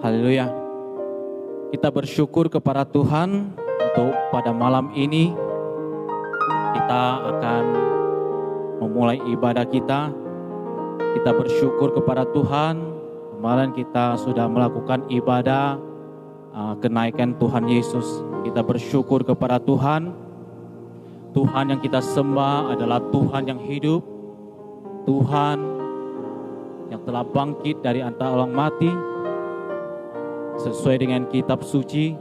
Haleluya. Kita bersyukur kepada Tuhan untuk pada malam ini kita akan memulai ibadah kita. Kita bersyukur kepada Tuhan. Kemarin kita sudah melakukan ibadah kenaikan Tuhan Yesus. Kita bersyukur kepada Tuhan. Tuhan yang kita sembah adalah Tuhan yang hidup. Tuhan yang telah bangkit dari antara orang mati. Sesuai dengan kitab suci,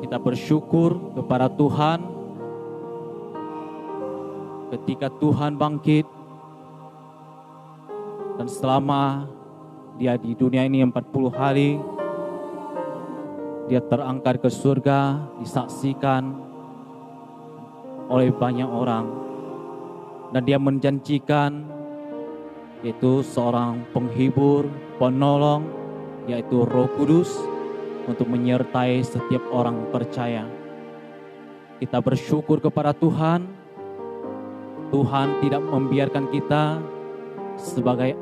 kita bersyukur kepada Tuhan ketika Tuhan bangkit dan selama dia di dunia ini 40 hari, dia terangkat ke surga, disaksikan oleh banyak orang, dan dia menjanjikan yaitu seorang penghibur, penolong, yaitu Roh Kudus untuk menyertai setiap orang percaya. Kita bersyukur kepada Tuhan. Tuhan tidak membiarkan kita sebagai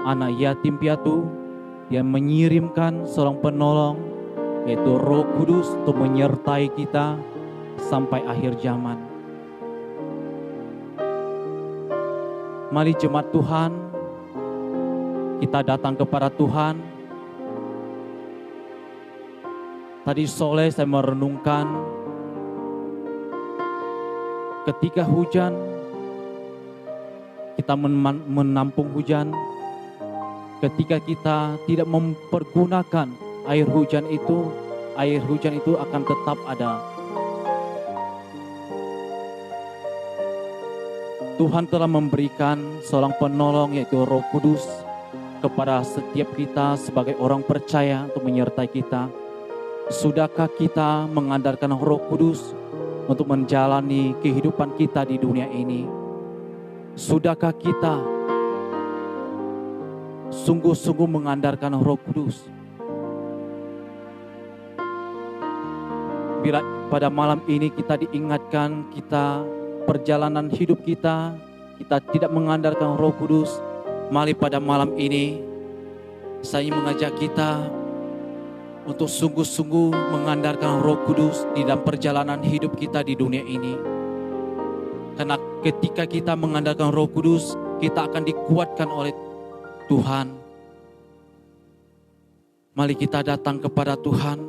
anak yatim piatu. Dia mengirimkan seorang penolong, yaitu Roh Kudus untuk menyertai kita sampai akhir zaman. Mari jemaat Tuhan, kita datang kepada Tuhan. Tadi sore saya merenungkan ketika hujan, kita menampung hujan. Ketika kita tidak mempergunakan air hujan itu akan tetap ada. Tuhan telah memberikan seorang penolong yaitu Roh Kudus kepada setiap kita sebagai orang percaya untuk menyertai kita. Sudahkah kita mengandalkan Roh Kudus untuk menjalani kehidupan kita di dunia ini? Sudahkah kita sungguh-sungguh mengandalkan Roh Kudus? Bila pada malam ini kita diingatkan, kita perjalanan hidup kita tidak mengandalkan Roh Kudus, mari pada malam ini saya mengajak kita untuk sungguh-sungguh mengandalkan Roh Kudus di dalam perjalanan hidup kita di dunia ini. Karena ketika kita mengandalkan Roh Kudus, kita akan dikuatkan oleh Tuhan. Mari kita datang kepada Tuhan.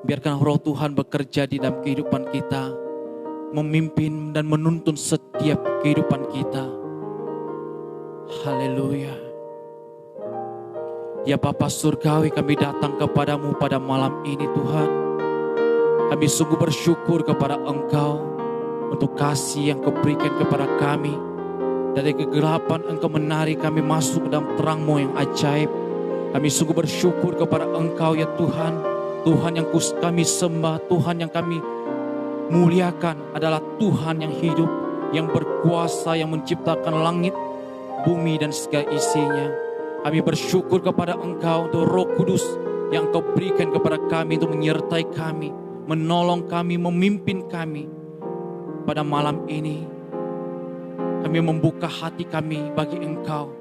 Biarkan Roh Tuhan bekerja di dalam kehidupan kita, memimpin dan menuntun setiap kehidupan kita. Haleluya. Ya Bapa Surgawi, kami datang kepadamu pada malam ini Tuhan. Kami sungguh bersyukur kepada Engkau untuk kasih yang Kau berikan kepada kami. Dari kegelapan Engkau menarik kami masuk dalam terang-Mu yang ajaib. Kami sungguh bersyukur kepada Engkau ya Tuhan. Tuhan yang kami sembah, Tuhan yang kami muliakan adalah Tuhan yang hidup, yang berkuasa, yang menciptakan langit, bumi dan segala isinya. Kami bersyukur kepada Engkau untuk Roh Kudus yang Engkau berikan kepada kami untuk menyertai kami, menolong kami, memimpin kami. Pada malam ini, kami membuka hati kami bagi Engkau.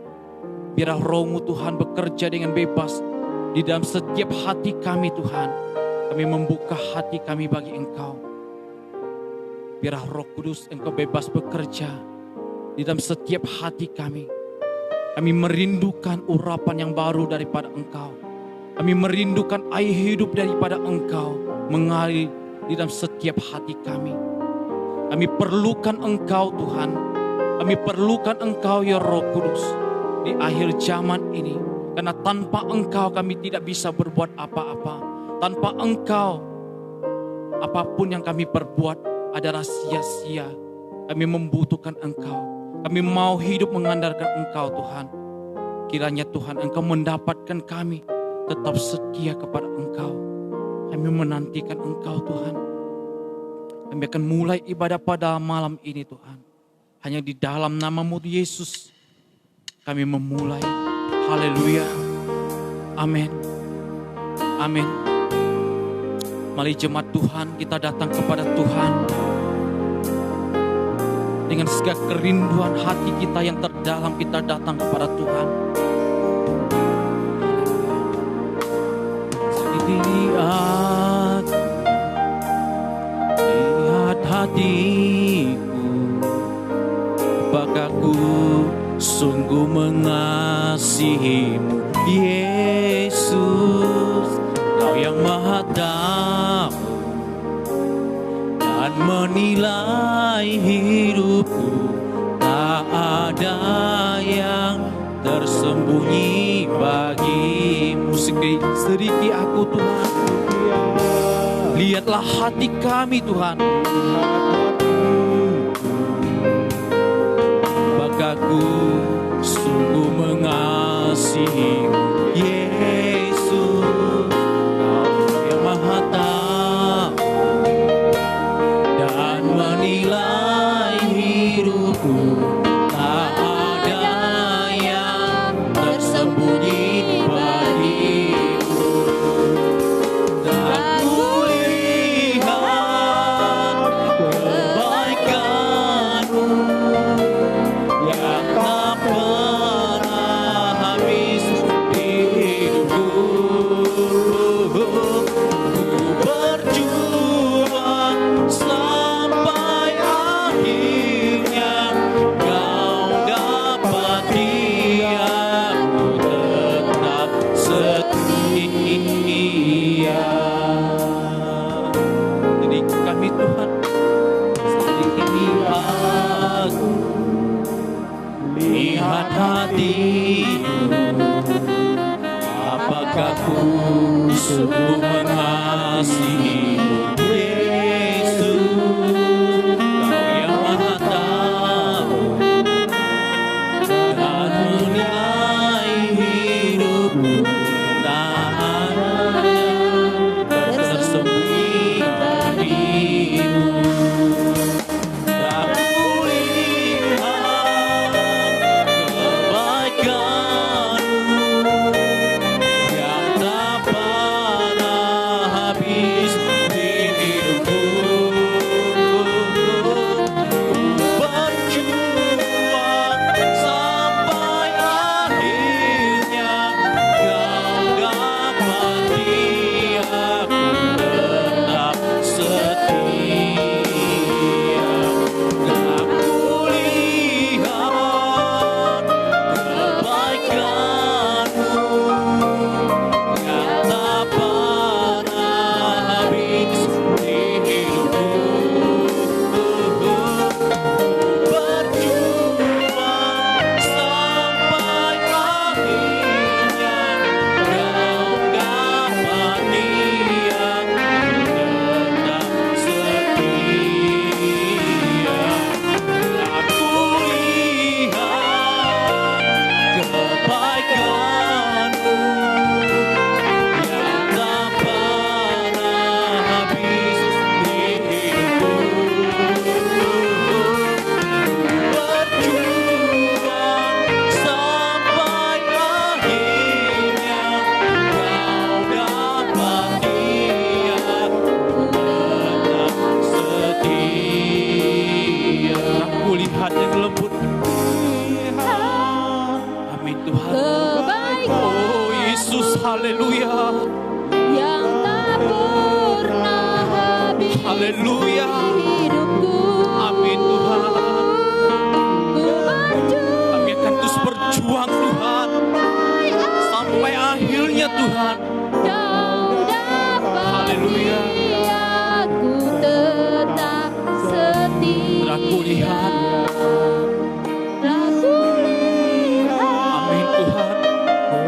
Biarlah Roh-Mu Tuhan bekerja dengan bebas di dalam setiap hati kami Tuhan. Kami membuka hati kami bagi Engkau. Biarlah Roh Kudus Engkau bebas bekerja di dalam setiap hati kami. Kami merindukan urapan yang baru daripada Engkau. Kami merindukan air hidup daripada Engkau mengalir di dalam setiap hati kami. Kami perlukan Engkau Tuhan. Kami perlukan Engkau ya Roh Kudus di akhir zaman ini. Karena tanpa Engkau kami tidak bisa berbuat apa-apa. Tanpa Engkau apapun yang kami perbuat adalah sia-sia. Kami membutuhkan Engkau. Kami mau hidup mengandalkan Engkau Tuhan. Kiranya Tuhan Engkau mendapatkan kami tetap setia kepada Engkau. Kami menantikan Engkau Tuhan. Kami akan mulai ibadah pada malam ini Tuhan. Hanya di dalam nama-Mu Yesus kami memulai. Haleluya. Amin. Amin. Mari jemaat Tuhan, kita datang kepada Tuhan. Dengan segala kerinduan hati kita yang terdalam, kita datang kepada Tuhan. mengasihi-Mu, Yesus. Kau yang maha tahu dan menilai hidupku. Tak ada yang tersembunyi bagimu. Sedikit aku Tuhan, lihatlah hati kami Tuhan. Bagaku sungguh mengasihi-Mu, Yesus. Kau yang maha tahu dan menilai hidupku. Tak ada yang tersembunyi bagimu. Dan kulihat kebaikan-Mu yang tak pernah habis di hidupku. Ku berjuang sampai akhirnya Kau dapati aku tetap setia. Jadi kami Tuhan, sedikit aku lihat hati-Mu. Apakah ku sungguh mengasihi-Mu, Yesus. Kau yang maha tahu dan menilai hidupku. Tak ada yang tersembunyi bagimu. Tak kulihat kebaikan-Mu yang tak pernah habis di hidupku. Berjuang sampai akhirnya Kau dapati aku tetap setia. Tak kulihat kebaikan-Mu yang tak pernah habis di hidupku. Berjuang sampai akhirnya Kau dapati aku tetap setia. Aku lihat kebaikan-Mu yang tak pernah habis di hidupku. Berjuang sampai akhirnya Kau dapati aku tetap setia. Aku lihat yang lembut. Amin Tuhan. Oh Yesus, haleluya. yang tak pernah habis Haleluya. di hidupku. Amin Tuhan. Ku berjuang Kami akan terus berjuang Tuhan sampai akhirnya Tuhan. Kau dapati Haleluya. aku tetap setia. Aku lihat. Aku lihat Amin Tuhan.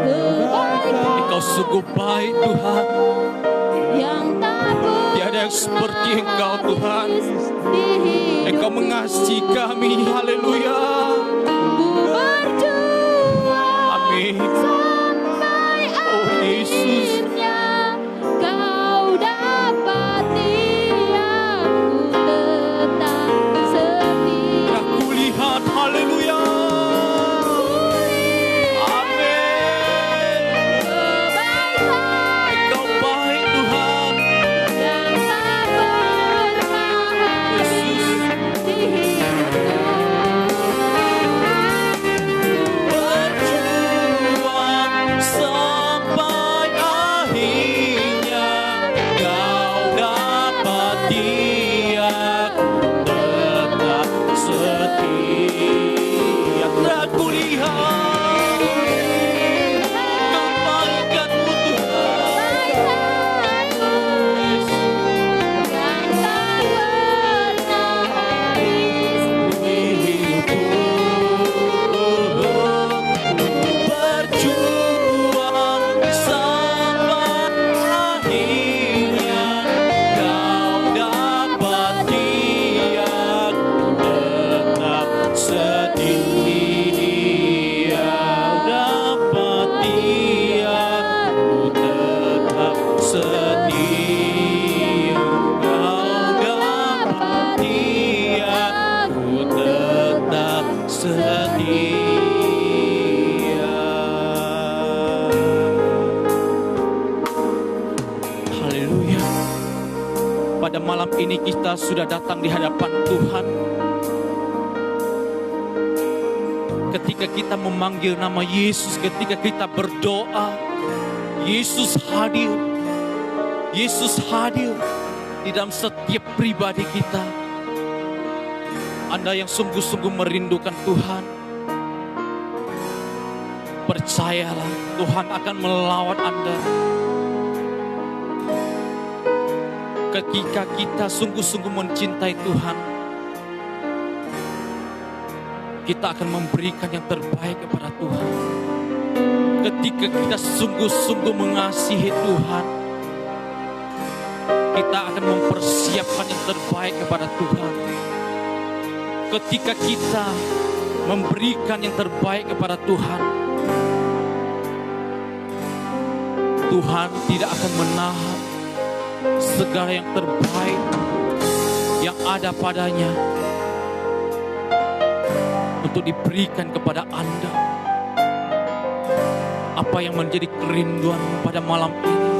kebaikan Engkau sungguh baik Tuhan. yang tak pernah Tiada yang seperti Engkau Tuhan. di hidup. Engkau mengasihi kami. Haleluya. Ku berjuang Amin. sampai Oh Yesus. akhirnya Kau dapati aku tetap setia. Aku lihat. Haleluya. Amin. Kebaikan Engkau baik Tuhan. yang tak pernah habis Yesus. di hidupku. malam ini kita sudah datang di hadapan Tuhan. Ketika kita memanggil nama Yesus, ketika kita berdoa, Yesus hadir. Yesus hadir di dalam setiap pribadi kita. Anda yang sungguh-sungguh merindukan Tuhan, percayalah Tuhan akan melawat Anda. Ketika kita sungguh-sungguh mencintai Tuhan, kita akan memberikan yang terbaik kepada Tuhan. Ketika kita sungguh-sungguh mengasihi Tuhan, kita akan mempersiapkan yang terbaik kepada Tuhan. Ketika kita memberikan yang terbaik kepada Tuhan, Tuhan tidak akan menahan segala yang terbaik yang ada padanya untuk diberikan kepada Anda. Apa yang menjadi kerinduan pada malam ini?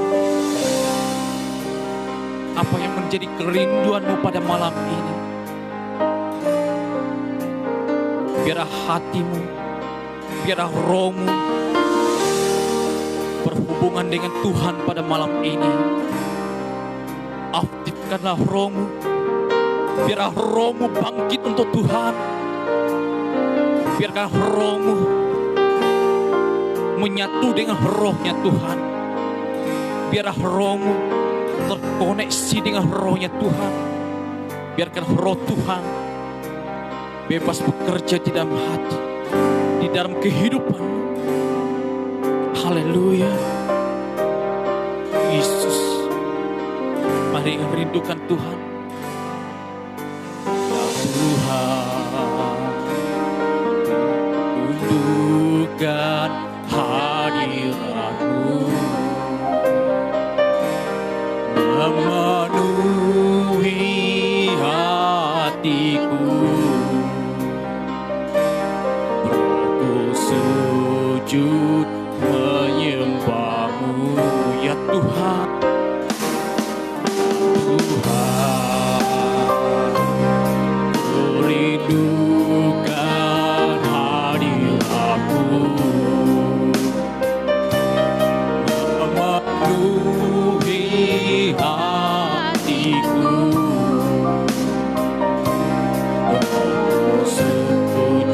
Apa yang menjadi kerinduanmu pada malam ini? Biarlah hatimu, biarlah rohmu berhubungan dengan Tuhan pada malam ini. Aktifkanlah rohmu, biarlah rohmu bangkit untuk Tuhan. Biarlah rohmu menyatu dengan rohnya Tuhan. Biarlah rohmu terkoneksi dengan rohnya Tuhan. Biarkan roh Tuhan bebas bekerja di dalam hati, di dalam kehidupan. Haleluya. Yesus, mari rindukan Tuhan. Ya Tuhan, rindukan hadirat-Mu, memenuhi hatiku. Rohku sujud menyembah-Mu, ya Tuhan. Tuhan, ku rindukan hadirat-Mu, memenuhi hatiku. Rohku sujud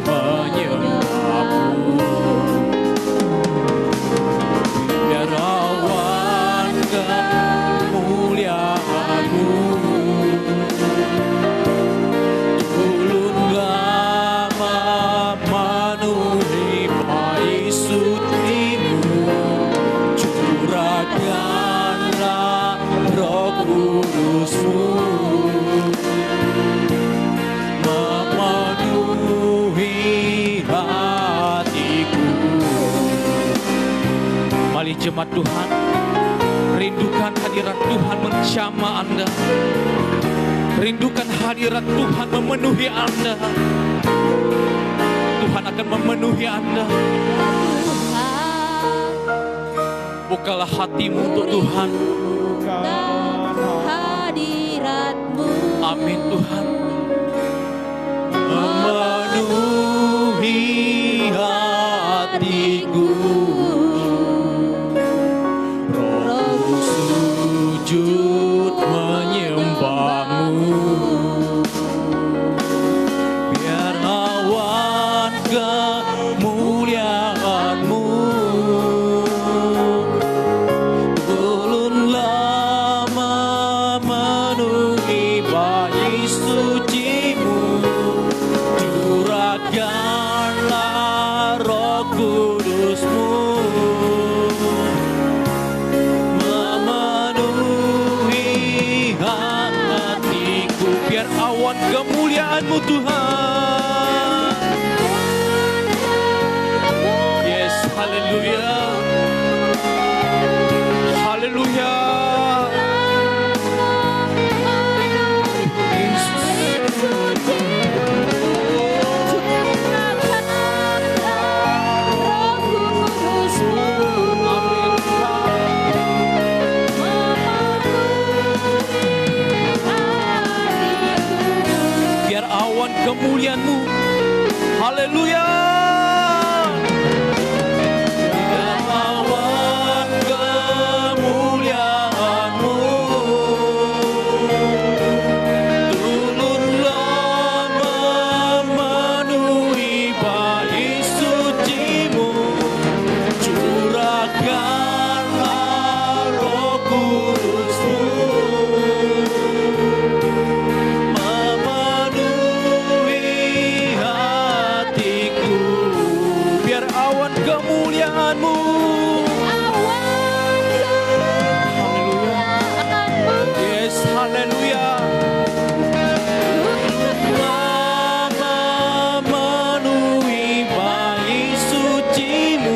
menyembah-Mu. Biar awan kemuliaan-Mu turunlah memenuhi bait suci-Mu. Curahkanlah Roh Kudus-Mu memenuhi hatiku. Mari jemaat Tuhan, rindukan hadirat Tuhan menjamah Anda. Rindukan hadirat Tuhan memenuhi Anda. Tuhan akan memenuhi Anda. Bukalah hatimu untuk Tuhan. hadirat-Mu. Amin Tuhan. Memenuhi hatiku. Rohku sujud menyembah-Mu. Biar awan kemuliaan-Mu turunlah memenuhi bait suci-Mu. Curahkanlah Roh Kudus-Mu memenuhi hatiku. Biar awan kemuliaan-Mu Tuhan. Yes, haleluya. Haleluya. Roh Kudus-Mu kemuliaan-Mu. Haleluya. Yes, haleluya. Memenuhi bait suci-Mu,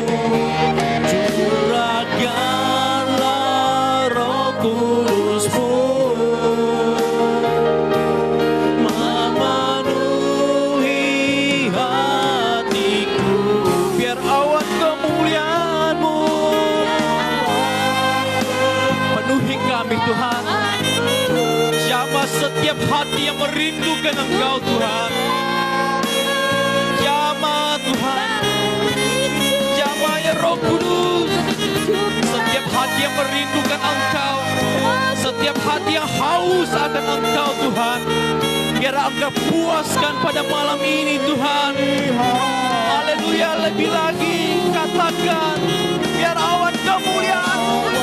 curahkanlah Roh Kudus-Mu. Memenuhi hatiku, biar awan kemuliaan-Mu penuhi kami Tuhan. Jamah setiap hati yang merindukan Engkau Tuhan. Jamah Tuhan, jamah ya Roh Kudus. Setiap hati yang merindukan Engkau, setiap hati yang haus akan Engkau Tuhan, biar Engkau puaskan pada malam ini Tuhan. Haleluya. Lebih lagi katakan, biar awan kemuliaan-Mu.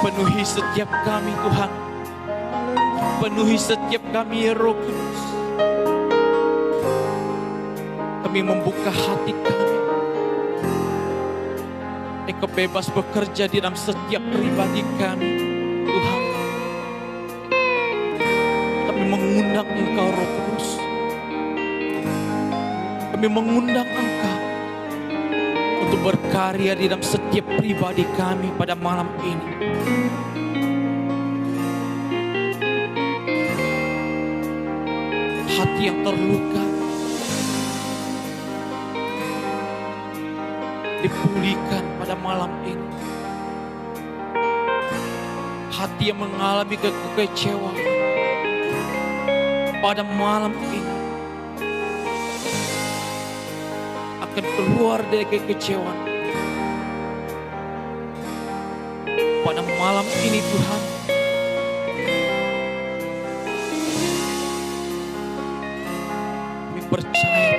Penuhi setiap kami Tuhan. Penuhi setiap kami ya Roh Kudus. Kami membuka hati kami. Engkau bebas bekerja di dalam setiap pribadi kami Tuhan. Kami mengundang Engkau Roh Kudus. Kami mengundang Engkau untuk berkarya di dalam setiap pribadi kami pada malam ini. Hati yang terluka dipulihkan pada malam ini. Hati yang mengalami kekecewaan pada malam ini akan keluar dari kekecewaan. Pada malam ini Tuhan, kami percaya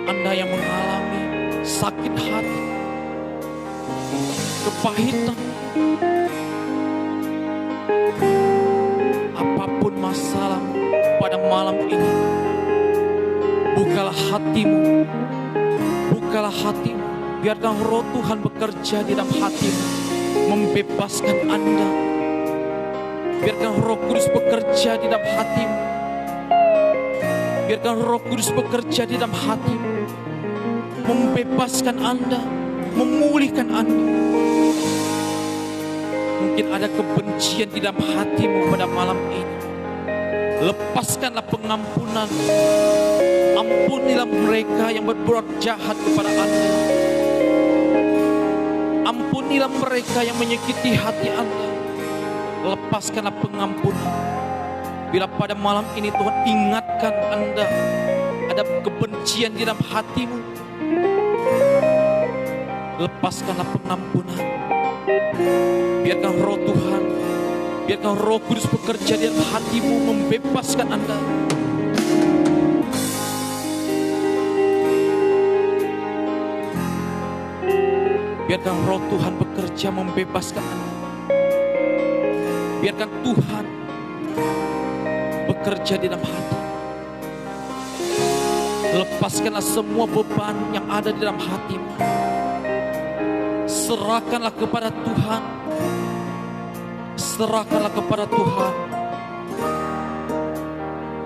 Anda yang mengalami sakit hati, kepahitan, apapun masalah pada malam ini, bukalah hatimu, bukalah hatimu, biarkan Roh Tuhan bekerja di dalam hatimu, membebaskan Anda. Biarkan Roh Kudus bekerja di dalam hatimu, biarkan Roh Kudus bekerja di dalam hatimu, membebaskan Anda, memulihkan Anda. Mungkin ada kebencian di dalam hatimu pada malam ini. Lepaskanlah pengampunan. Ampunilah mereka yang berbuat jahat kepada Anda. Ampunilah mereka yang menyakiti hati Anda. Lepaskanlah pengampunan. Bila pada malam ini Tuhan ingatkan Anda ada kebencian di dalam hatimu, lepaskanlah pengampunan. Biarkan Roh Tuhan, biarkan Roh Kudus bekerja di dalam hatimu, membebaskan Anda. Biarkan Roh Tuhan bekerja membebaskan Anda. Biarkan Tuhan bekerja di dalam hati. Lepaskanlah semua beban yang ada di dalam hatimu. Serahkanlah kepada Tuhan. Serahkanlah kepada Tuhan.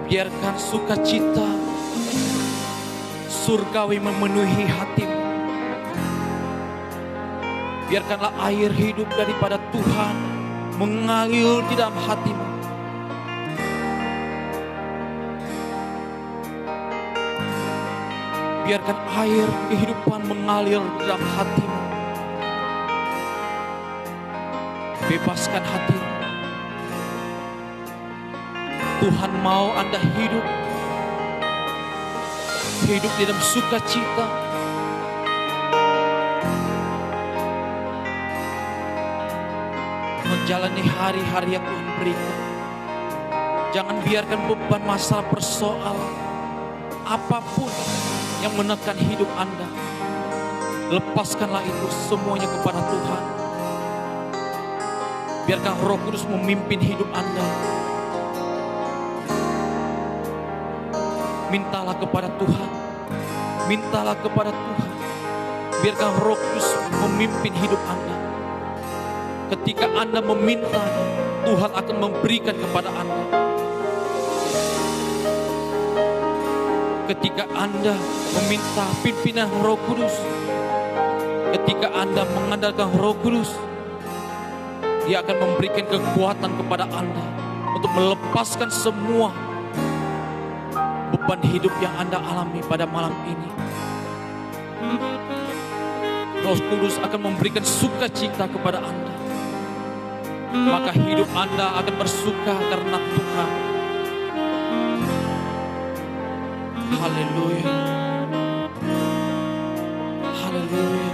Biarkan sukacita surgawi memenuhi hatimu. Biarkanlah air hidup daripada Tuhan mengalir di dalam hatimu. Biarkan air kehidupan mengalir di dalam hatimu. Bebaskan hati. Tuhan mau Anda hidup di dalam sukacita. Menjalani hari-hari yang Tuhan berikan. Jangan biarkan beban masalah persoalan apapun yang menekan hidup Anda. Lepaskanlah itu semuanya kepada Tuhan. Biarkan Roh Kudus memimpin hidup Anda. Mintalah kepada Tuhan. Mintalah kepada Tuhan. Biarkan Roh Kudus memimpin hidup Anda. Ketika Anda meminta, Tuhan akan memberikan kepada Anda. Ketika Anda meminta pimpinan Roh Kudus, ketika Anda mengandalkan Roh Kudus, Dia akan memberikan kekuatan kepada Anda untuk melepaskan semua beban hidup yang Anda alami pada malam ini. Roh Kudus akan memberikan sukacita kepada Anda. Maka hidup Anda akan bersuka karena Tuhan. Haleluya. Haleluya.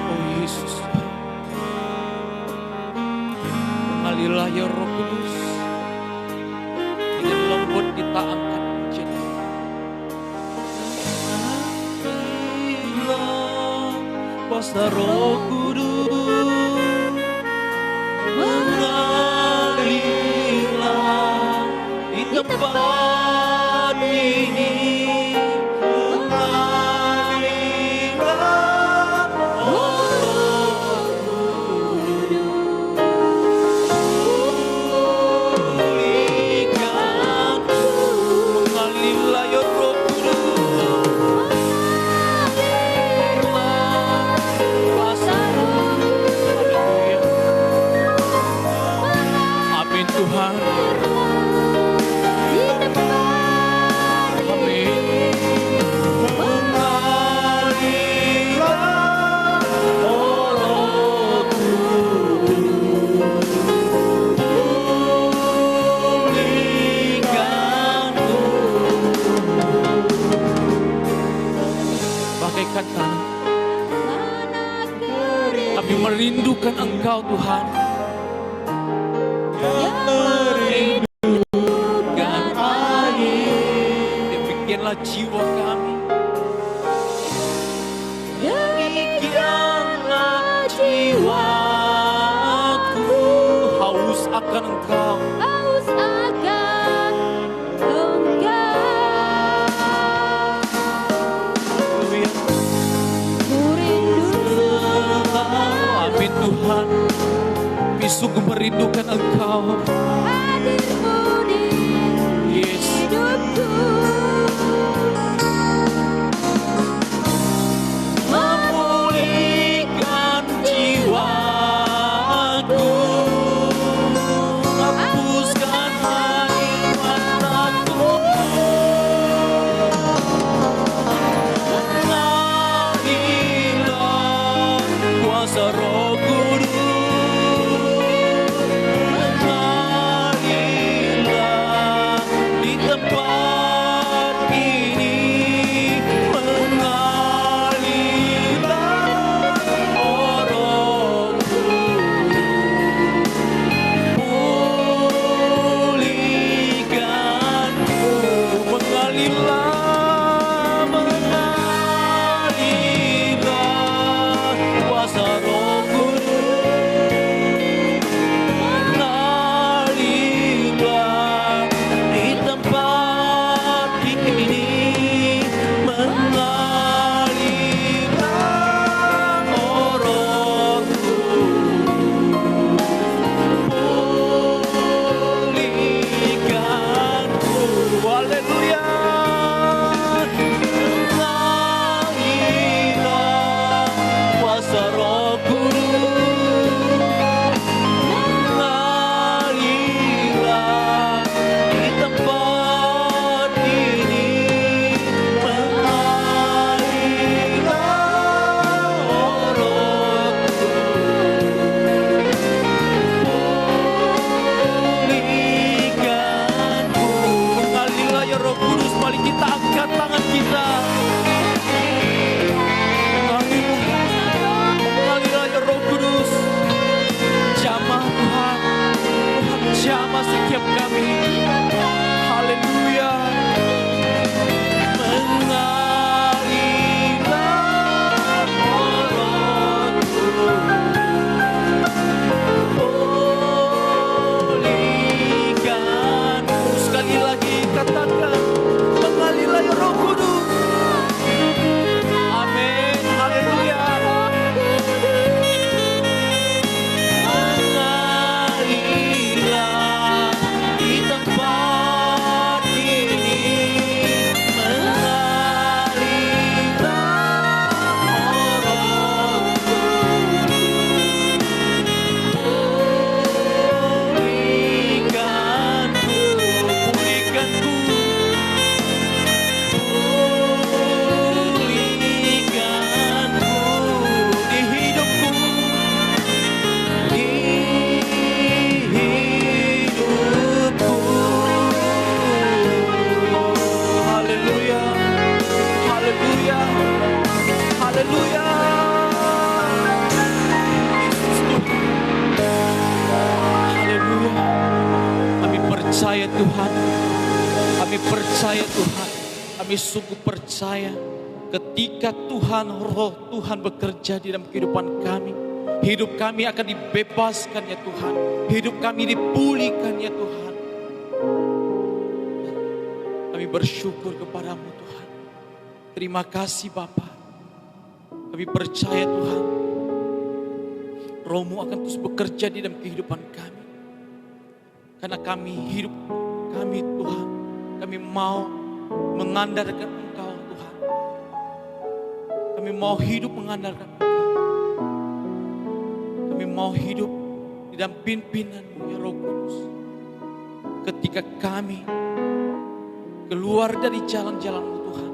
Oh Yesus. Mengalirlah ya Roh Kudus. Dengan lembut kita angkat pujian. Mengalirlah kuasa Roh Kudus. Mengalirlah di tempat ini. Mengalirlah Roh Kudus. Pulihkanku. Mengalirlah ya Roh Kudus. Kuasa Tuhan. Amin. Mengalirlah Roh Kudus. Pulihkanku. Bagaikan tanah, kami merindukan Engkau Tuhan. Merindukan air. Demikianlah jiwa kami. Demikianlah jiwaku. Haus akan Engkau. Haus akan Engkau. Haleluya. Ku rindu. Amin Tuhan. Kami sungguh merindukan Engkau. Hadirmu di Yes. hidupku. Memulihkan jiwaku. Hapuskan air mataku. Mengalirlah kuasa Roh Kudus. Mengalirlah di tempat ini. Mengalirlah Roh Kudus. Pulihkanku. Mengalirlah kuasa Roh Kudus. Tuhan, kami percaya Tuhan, kami sungguh percaya ketika Tuhan, roh Tuhan bekerja di dalam kehidupan kami, hidup kami akan dibebaskan ya Tuhan, hidup kami dipulihkan ya Tuhan. Kami bersyukur kepadamu Tuhan. Terima kasih Bapa. Kami percaya Tuhan, Roh-Mu akan terus bekerja di dalam kehidupan kami. Karena kami hidup, kami Tuhan, kami mau mengandalkan Engkau Tuhan. Kami mau hidup mengandalkan Engkau. Kami mau hidup di dalam pimpinan-Mu ya Roh Kudus. Ketika kami keluar dari jalan-jalan-Mu Tuhan,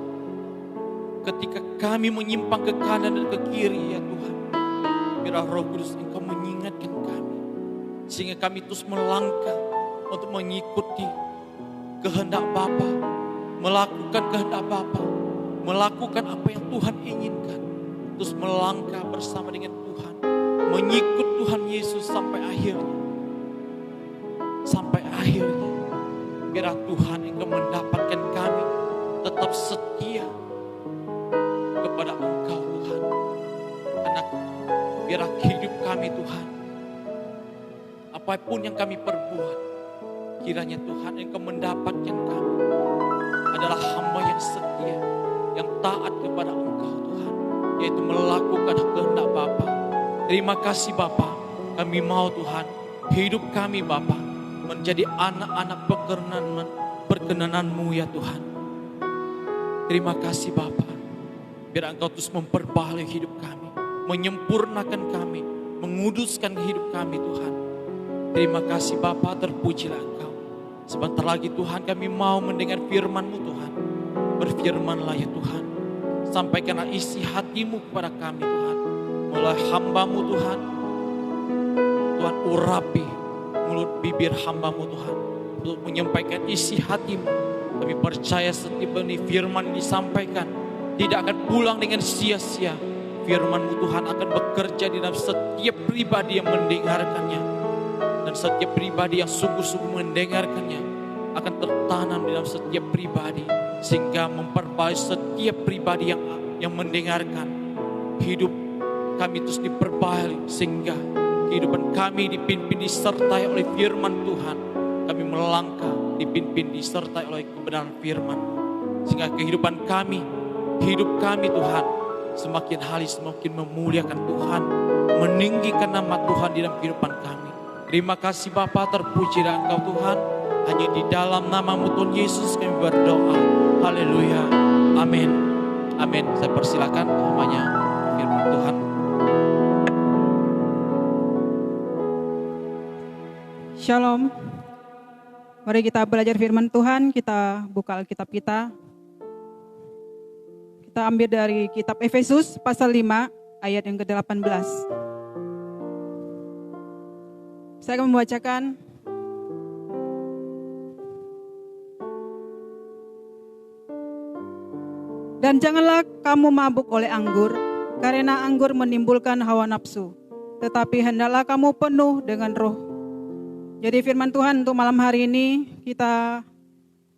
ketika kami menyimpang ke kanan dan ke kiri ya Tuhan, biar Roh Kudus Engkau mengingatkan kami, sehingga kami terus melangkah untuk mengikuti kehendak Bapa, melakukan kehendak Bapa, melakukan apa yang Tuhan inginkan, terus melangkah bersama dengan Tuhan, mengikut Tuhan Yesus sampai akhirnya. Sampai akhirnya, biar Tuhan Engkau mendapatkan kami tetap setia kepada Engkau Tuhan. Karena biar hidup kami Tuhan, apapun yang kami perbuat, kiranya Tuhan Engkau mendapatkan kami adalah hamba yang setia, yang taat kepada Engkau Tuhan, yaitu melakukan kehendak Bapa. Terima kasih Bapa, kami mau Tuhan, hidup kami Bapa menjadi anak-anak perkenanan-Mu ya Tuhan. Terima kasih Bapa, biar Engkau terus memperbaharui hidup kami, menyempurnakan kami, menguduskan hidup kami Tuhan. Terima kasih Bapa, terpujilah Engkau. Sebentar lagi Tuhan kami mau mendengar firman-Mu Tuhan. Berfirmanlah ya Tuhan. Sampaikanlah isi hati-Mu kepada kami Tuhan. Mulai hamba-Mu Tuhan. Tuhan urapi mulut bibir hamba-Mu Tuhan. Untuk menyampaikan isi hati-Mu. Kami percaya setiap benih firman yang disampaikan tidak akan pulang dengan sia-sia. Firman-Mu Tuhan akan bekerja di dalam setiap pribadi yang mendengarkannya. Dan setiap pribadi yang sungguh-sungguh mendengarkannya akan tertanam di dalam setiap pribadi. Sehingga memperbaiki setiap pribadi yang mendengarkan. Hidup kami terus diperbaiki. Sehingga kehidupan kami dipimpin disertai oleh firman Tuhan. Kami melangkah dipimpin disertai oleh kebenaran firman. Sehingga kehidupan kami, hidup kami Tuhan, semakin hari semakin memuliakan Tuhan. Meninggikan nama Tuhan di dalam kehidupan kami. Terima kasih Bapa, terpujilah Engkau Tuhan. Hanya di dalam nama-Mu Tuhan Yesus kami berdoa. Haleluya. Amin. Amin. Saya persilakan namanya firman Tuhan. Shalom. Mari kita belajar firman Tuhan. Kita buka Alkitab kita. Kita ambil dari kitab Efesus pasal 5 ayat yang ke-18. Saya akan membacakan. Dan janganlah kamu mabuk oleh anggur, karena anggur menimbulkan hawa nafsu. Tetapi hendaklah kamu penuh dengan roh. Jadi firman Tuhan untuk malam hari ini kita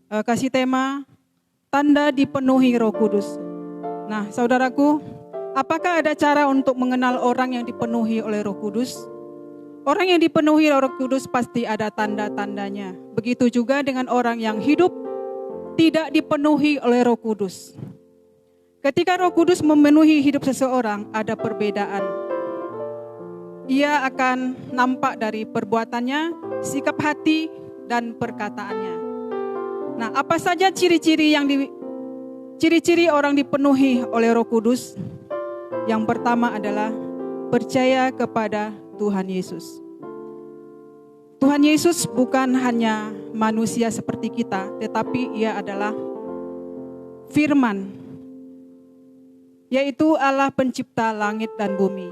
kasih tema tanda dipenuhi Roh Kudus. Nah, saudaraku, apakah ada cara untuk mengenal orang yang dipenuhi oleh Roh Kudus? Orang yang dipenuhi Roh Kudus pasti ada tanda-tandanya. Begitu juga dengan orang yang hidup tidak dipenuhi oleh Roh Kudus. Ketika Roh Kudus memenuhi hidup seseorang, ada perbedaan. Ia akan nampak dari perbuatannya, sikap hati, dan perkataannya. Nah, apa saja ciri-ciri orang dipenuhi oleh Roh Kudus? Yang pertama adalah percaya kepada Tuhan Yesus. Tuhan Yesus bukan hanya manusia seperti kita, tetapi Ia adalah firman, yaitu Allah pencipta langit dan bumi.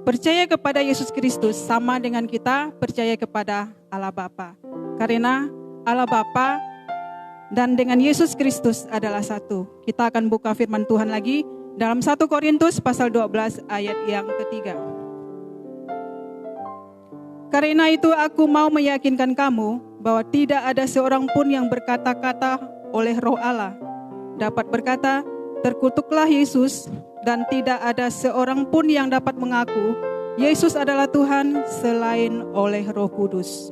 Percaya kepada Yesus Kristus sama dengan kita percaya kepada Allah Bapa. Karena Allah Bapa dan dengan Yesus Kristus adalah satu. Kita akan buka firman Tuhan lagi dalam 1 Korintus pasal 12 ayat yang ketiga. Karena itu aku mau meyakinkan kamu bahwa tidak ada seorang pun yang berkata-kata oleh Roh Allah dapat berkata, terkutuklah Yesus, dan tidak ada seorang pun yang dapat mengaku Yesus adalah Tuhan selain oleh Roh Kudus.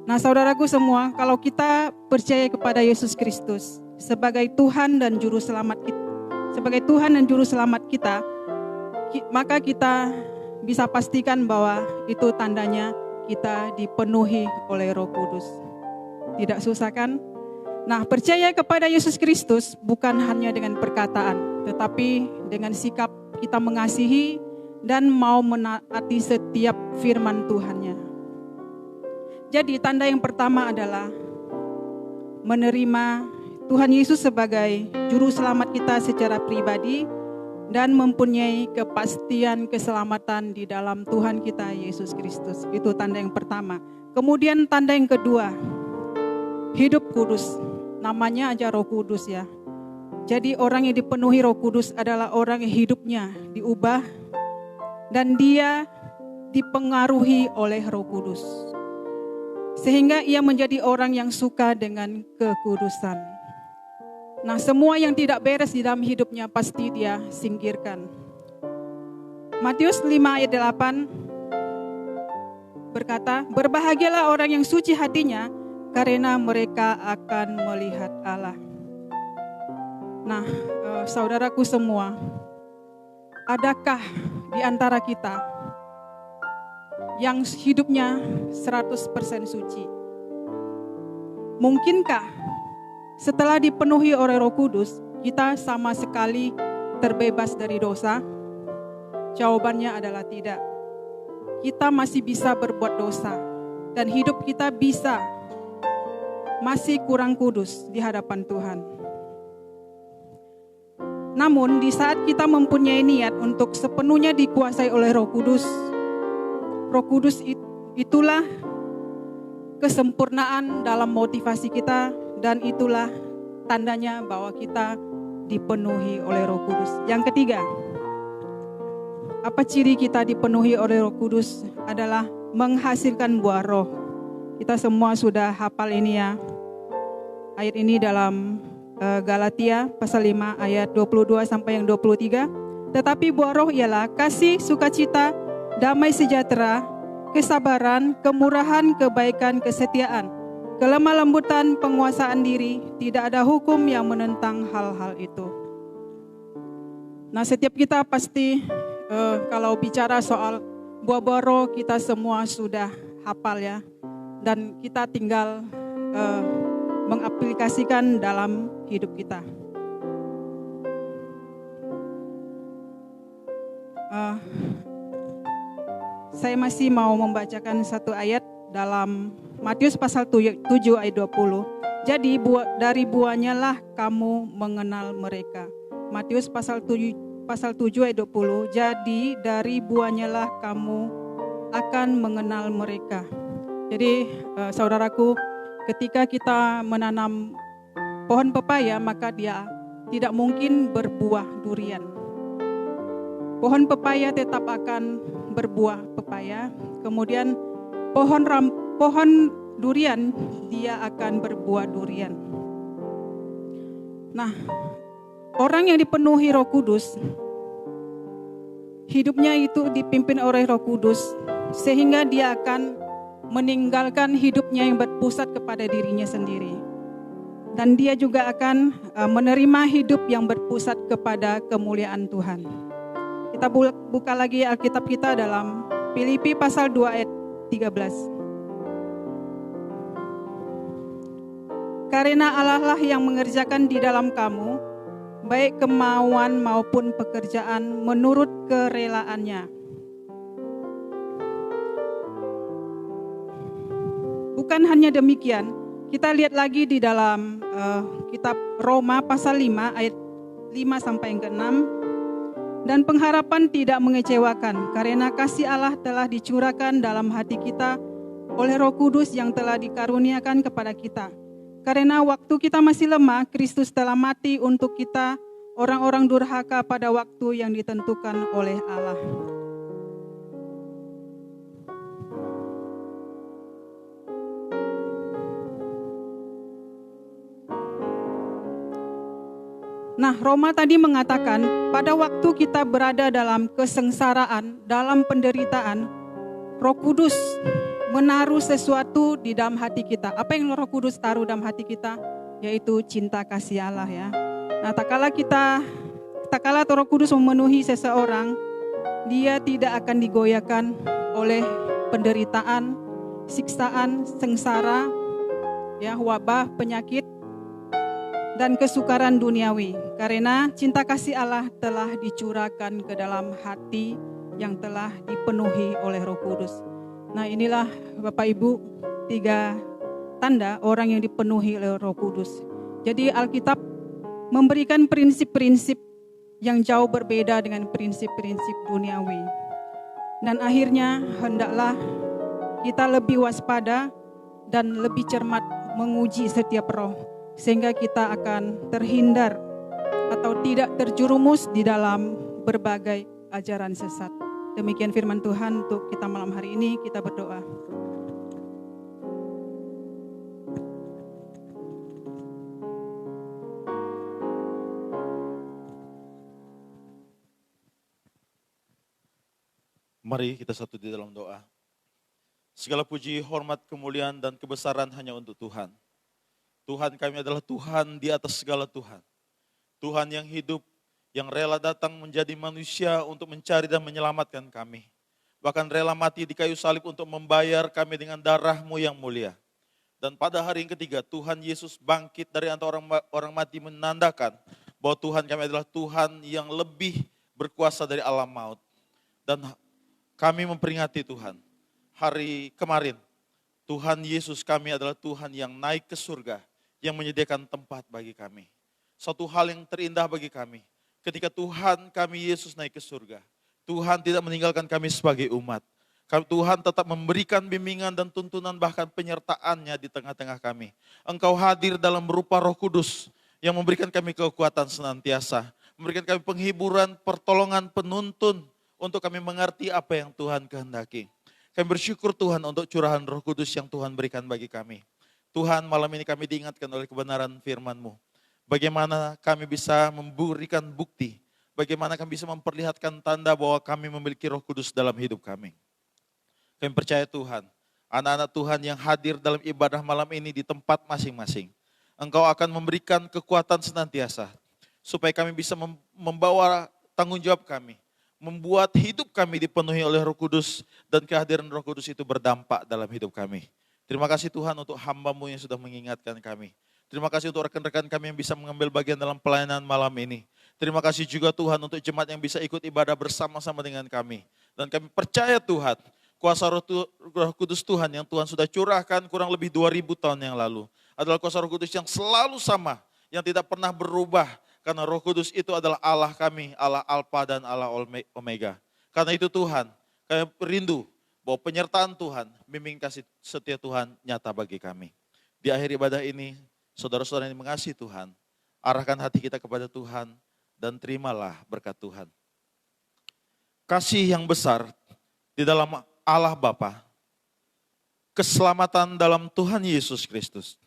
Nah, saudaraku semua, kalau kita percaya kepada Yesus Kristus sebagai Tuhan dan Juru Selamat kita, maka kita bisa pastikan bahwa itu tandanya kita dipenuhi oleh Roh Kudus. Tidak susah kan? Nah, percaya kepada Yesus Kristus bukan hanya dengan perkataan, tetapi dengan sikap kita mengasihi dan mau menaati setiap firman Tuhan-Nya. Jadi tanda yang pertama adalah menerima Tuhan Yesus sebagai Juru Selamat kita secara pribadi dan mempunyai kepastian keselamatan di dalam Tuhan kita Yesus Kristus. Itu tanda yang pertama. Kemudian tanda yang kedua, hidup kudus. Namanya aja Roh Kudus ya. Jadi orang yang dipenuhi Roh Kudus adalah orang yang hidupnya diubah dan dia dipengaruhi oleh Roh Kudus. Sehingga ia menjadi orang yang suka dengan kekudusan. Nah, semua yang tidak beres di dalam hidupnya pasti dia singkirkan. Matius 5 ayat 8 berkata, berbahagialah orang yang suci hatinya, karena mereka akan melihat Allah. Nah, saudaraku semua, adakah di antara kita yang hidupnya 100% suci? Mungkinkah setelah dipenuhi oleh Roh Kudus, kita sama sekali terbebas dari dosa? Jawabannya adalah tidak. Kita masih bisa berbuat dosa dan hidup kita masih kurang kudus di hadapan Tuhan. Namun di saat kita mempunyai niat untuk sepenuhnya dikuasai oleh Roh Kudus itulah kesempurnaan dalam motivasi kita, dan itulah tandanya bahwa kita dipenuhi oleh Roh Kudus. Yang ketiga, apa ciri kita dipenuhi oleh Roh Kudus? Adalah menghasilkan buah roh. Kita semua sudah hafal ini ya. Ayat ini dalam Galatia pasal 5 ayat 22 sampai yang 23. Tetapi buah roh ialah kasih, sukacita, damai sejahtera, kesabaran, kemurahan, kebaikan, kesetiaan, kelemah lembutan, penguasaan diri. Tidak ada hukum yang menentang hal-hal itu. Nah, setiap kita pasti kalau bicara soal buah-buah roh, kita semua sudah hafal ya. Dan kita tinggal mengaplikasikan dalam hidup kita. Saya masih mau membacakan satu ayat dalam Matius pasal 7 ayat 20. Jadi dari buahnya lah kamu mengenal mereka. Matius pasal 7 ayat 20. Jadi dari buahnya lah kamu akan mengenal mereka. Jadi saudaraku, ketika kita menanam pohon pepaya, maka dia tidak mungkin berbuah durian. Pohon pepaya tetap akan berbuah pepaya. Kemudian pohon durian, dia akan berbuah durian. Nah, orang yang dipenuhi Roh Kudus, hidupnya itu dipimpin oleh Roh Kudus, sehingga dia akan meninggalkan hidupnya yang berpusat kepada dirinya sendiri. Dan dia juga akan menerima hidup yang berpusat kepada kemuliaan Tuhan. Kita buka lagi Alkitab kita dalam Filipi pasal 2 ayat 13. Karena Allah lah yang mengerjakan di dalam kamu, baik kemauan maupun pekerjaan menurut kerelaannya. Bukan hanya demikian, kita lihat lagi di dalam kitab Roma pasal 5 ayat 5 sampai yang ke-6. Dan pengharapan tidak mengecewakan, karena kasih Allah telah dicurahkan dalam hati kita oleh Roh Kudus yang telah dikaruniakan kepada kita. Karena waktu kita masih lemah, Kristus telah mati untuk kita, orang-orang durhaka pada waktu yang ditentukan oleh Allah. Nah, Roma tadi mengatakan pada waktu kita berada dalam kesengsaraan, dalam penderitaan, Roh Kudus menaruh sesuatu di dalam hati kita. Apa yang Roh Kudus taruh dalam hati kita? Yaitu cinta kasih Allah ya. Nah, tak kala Roh Kudus memenuhi seseorang, dia tidak akan digoyahkan oleh penderitaan, siksaan, sengsara, ya, wabah, penyakit, dan kesukaran duniawi. Karena cinta kasih Allah telah dicurahkan ke dalam hati yang telah dipenuhi oleh Roh Kudus. Nah, inilah Bapak Ibu 3 tanda orang yang dipenuhi oleh Roh Kudus. Jadi Alkitab memberikan prinsip-prinsip yang jauh berbeda dengan prinsip-prinsip duniawi. Dan akhirnya hendaklah kita lebih waspada dan lebih cermat menguji setiap roh, sehingga kita akan terhindar atau tidak terjerumus di dalam berbagai ajaran sesat. Demikian firman Tuhan untuk kita malam hari ini. Kita berdoa. Mari kita satu di dalam doa. Segala puji, hormat, kemuliaan, dan kebesaran hanya untuk Tuhan. Tuhan kami adalah Tuhan di atas segala Tuhan. Tuhan yang hidup, yang rela datang menjadi manusia untuk mencari dan menyelamatkan kami. Bahkan rela mati di kayu salib untuk membayar kami dengan darah-Mu yang mulia. Dan pada hari yang ketiga, Tuhan Yesus bangkit dari antara orang mati, menandakan bahwa Tuhan kami adalah Tuhan yang lebih berkuasa dari alam maut. Dan kami memperingati Tuhan, hari kemarin, Tuhan Yesus kami adalah Tuhan yang naik ke surga, yang menyediakan tempat bagi kami. Satu hal yang terindah bagi kami, ketika Tuhan kami Yesus naik ke surga, Tuhan tidak meninggalkan kami sebagai umat. Tuhan tetap memberikan bimbingan dan tuntunan, bahkan penyertaannya di tengah-tengah kami. Engkau hadir dalam berupa Roh Kudus yang memberikan kami kekuatan senantiasa, memberikan kami penghiburan, pertolongan, penuntun untuk kami mengerti apa yang Tuhan kehendaki. Kami bersyukur Tuhan untuk curahan Roh Kudus yang Tuhan berikan bagi kami. Tuhan, malam ini kami diingatkan oleh kebenaran firman-Mu. Bagaimana kami bisa memberikan bukti, bagaimana kami bisa memperlihatkan tanda bahwa kami memiliki Roh Kudus dalam hidup kami. Kami percaya Tuhan, anak-anak Tuhan yang hadir dalam ibadah malam ini di tempat masing-masing, Engkau akan memberikan kekuatan senantiasa, supaya kami bisa membawa tanggung jawab kami, membuat hidup kami dipenuhi oleh Roh Kudus, dan kehadiran Roh Kudus itu berdampak dalam hidup kami. Terima kasih Tuhan untuk hamba-Mu yang sudah mengingatkan kami. Terima kasih untuk rekan-rekan kami yang bisa mengambil bagian dalam pelayanan malam ini. Terima kasih juga Tuhan untuk jemaat yang bisa ikut ibadah bersama-sama dengan kami. Dan kami percaya Tuhan, kuasa Roh Kudus Tuhan yang Tuhan sudah curahkan kurang lebih 2000 tahun yang lalu, adalah kuasa Roh Kudus yang selalu sama, yang tidak pernah berubah. Karena Roh Kudus itu adalah Allah kami, Allah Alfa dan Allah Omega. Karena itu Tuhan, kami rindu bahwa penyertaan Tuhan, bimbing kasih setia Tuhan nyata bagi kami. Di akhir ibadah ini, saudara-saudara yang mengasihi Tuhan, arahkan hati kita kepada Tuhan dan terimalah berkat Tuhan. Kasih yang besar di dalam Allah Bapa, keselamatan dalam Tuhan Yesus Kristus,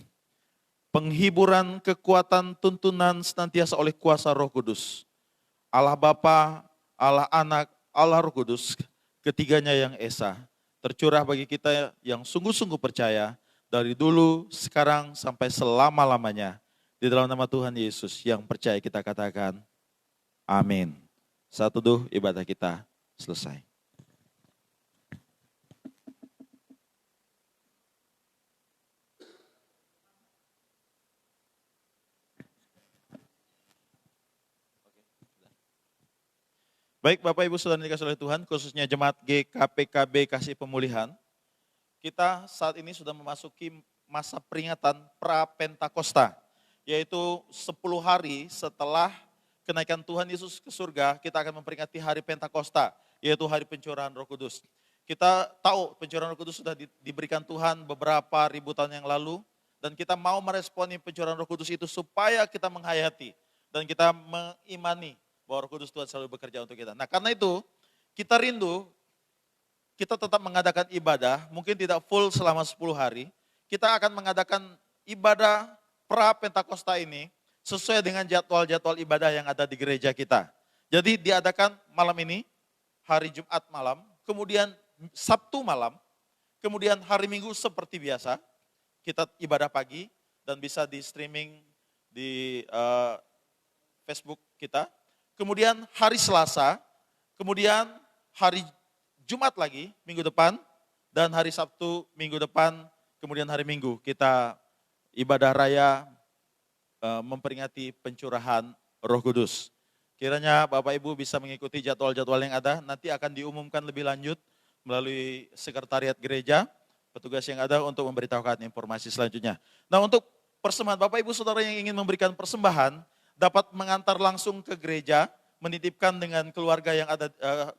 penghiburan, kekuatan, tuntunan senantiasa oleh kuasa Roh Kudus. Allah Bapa, Allah Anak, Allah Roh Kudus, ketiganya yang esa, tercurah bagi kita yang sungguh-sungguh percaya, dari dulu, sekarang, sampai selama-lamanya. Di dalam nama Tuhan Yesus yang percaya kita katakan, amin. Saat teduh ibadah kita selesai. Baik Bapak Ibu Saudara yang dikasihi oleh Tuhan, khususnya jemaat GKPKB Kasih Pemulihan, kita saat ini sudah memasuki masa peringatan pra-Pentakosta, yaitu 10 hari setelah kenaikan Tuhan Yesus ke surga, kita akan memperingati hari Pentakosta, yaitu hari pencurahan Roh Kudus. Kita tahu pencurahan Roh Kudus sudah diberikan Tuhan beberapa ribu tahun yang lalu, dan kita mau meresponi pencurahan Roh Kudus itu supaya kita menghayati dan kita mengimani bahwa Roh Kudus Tuhan selalu bekerja untuk kita. Nah karena itu kita rindu, kita tetap mengadakan ibadah, mungkin tidak full selama 10 hari. Kita akan mengadakan ibadah pra-Pentakosta ini sesuai dengan jadwal-jadwal ibadah yang ada di gereja kita. Jadi diadakan malam ini, hari Jumat malam, kemudian Sabtu malam, kemudian hari Minggu seperti biasa, kita ibadah pagi dan bisa di streaming di Facebook kita. Kemudian hari Selasa, kemudian hari Jumat lagi, minggu depan, dan hari Sabtu minggu depan, kemudian hari Minggu kita ibadah raya memperingati pencurahan Roh Kudus. Kiranya Bapak Ibu bisa mengikuti jadwal-jadwal yang ada, nanti akan diumumkan lebih lanjut melalui sekretariat gereja, petugas yang ada untuk memberitahukan informasi selanjutnya. Nah, untuk persembahan Bapak Ibu Saudara yang ingin memberikan persembahan, dapat mengantar langsung ke gereja, menitipkan dengan keluarga yang ada,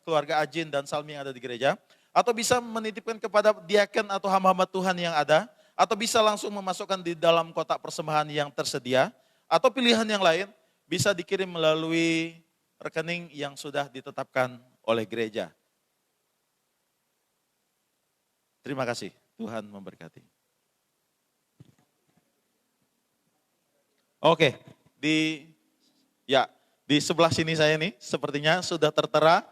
keluarga Ajin dan Salmi yang ada di gereja, atau bisa menitipkan kepada diaken atau hamba-hamba Tuhan yang ada, atau bisa langsung memasukkan di dalam kotak persembahan yang tersedia, atau pilihan yang lain bisa dikirim melalui rekening yang sudah ditetapkan oleh gereja. Terima kasih, Tuhan memberkati. Oke, di sebelah sini saya nih sepertinya sudah tertera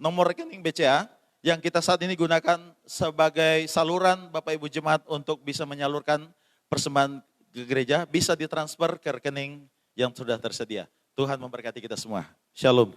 nomor rekening BCA yang kita saat ini gunakan sebagai saluran Bapak Ibu Jemaat untuk bisa menyalurkan persembahan ke gereja, bisa ditransfer ke rekening yang sudah tersedia. Tuhan memberkati kita semua. Shalom.